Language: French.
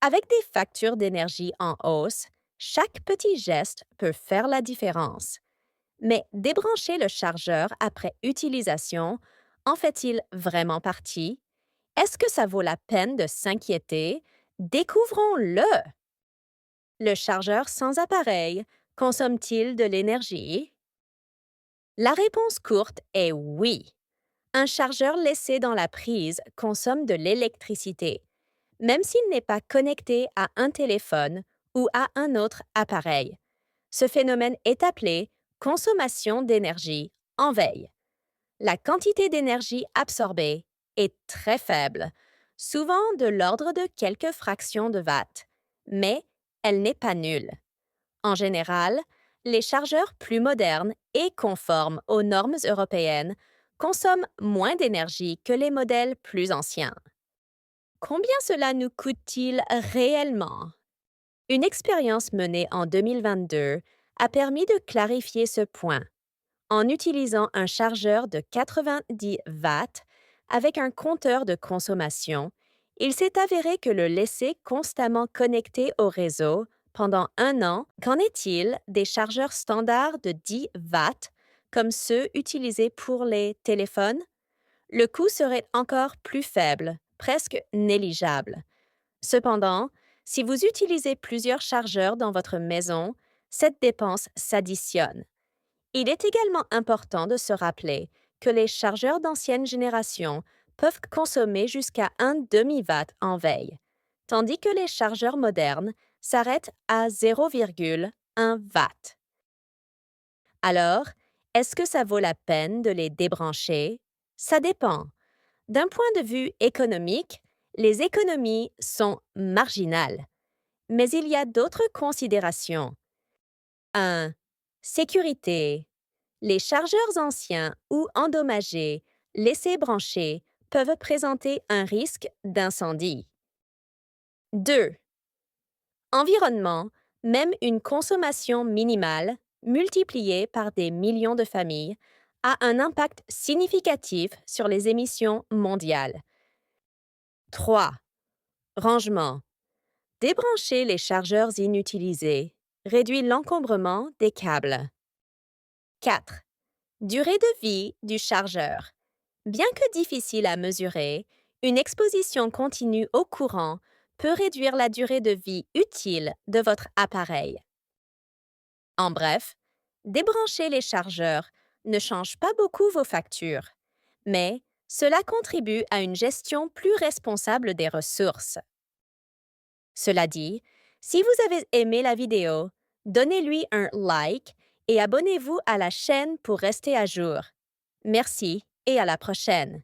Avec des factures d'énergie en hausse, chaque petit geste peut faire la différence. Mais débrancher le chargeur après utilisation, en fait-il vraiment partie? Est-ce que ça vaut la peine de s'inquiéter? Découvrons-le! Le chargeur sans appareil consomme-t-il de l'énergie? La réponse courte est oui. Un chargeur laissé dans la prise consomme de l'électricité, même s'il n'est pas connecté à un téléphone ou à un autre appareil. Ce phénomène est appelé consommation d'énergie en veille. La quantité d'énergie absorbée est très faible, souvent de l'ordre de quelques fractions de watts, mais elle n'est pas nulle. En général, les chargeurs plus modernes et conformes aux normes européennes consomment moins d'énergie que les modèles plus anciens. Combien cela nous coûte-t-il réellement? Une expérience menée en 2022 a permis de clarifier ce point. En utilisant un chargeur de 90 watts avec un compteur de consommation, il s'est avéré que le laisser constamment connecté au réseau pendant un an, qu'en est-il des chargeurs standards de 10 watts, comme ceux utilisés pour les téléphones? Le coût serait encore plus faible, presque négligeable. Cependant, si vous utilisez plusieurs chargeurs dans votre maison, cette dépense s'additionne. Il est également important de se rappeler que les chargeurs d'ancienne génération peuvent consommer jusqu'à un demi-watt en veille, tandis que les chargeurs modernes s'arrêtent à 0,1 watt. Alors, est-ce que ça vaut la peine de les débrancher? Ça dépend. D'un point de vue économique, les économies sont marginales, mais il y a d'autres considérations. 1. Sécurité. Les chargeurs anciens ou endommagés, laissés branchés, peuvent présenter un risque d'incendie. 2. Environnement. Même une consommation minimale, multipliée par des millions de familles, a un impact significatif sur les émissions mondiales. 3. Rangement. Débrancher les chargeurs inutilisés réduit l'encombrement des câbles. 4. Durée de vie du chargeur. Bien que difficile à mesurer, une exposition continue au courant peut réduire la durée de vie utile de votre appareil. En bref, débrancher les chargeurs ne change pas beaucoup vos factures, mais cela contribue à une gestion plus responsable des ressources. Cela dit, si vous avez aimé la vidéo, donnez-lui un like et abonnez-vous à la chaîne pour rester à jour. Merci et à la prochaine.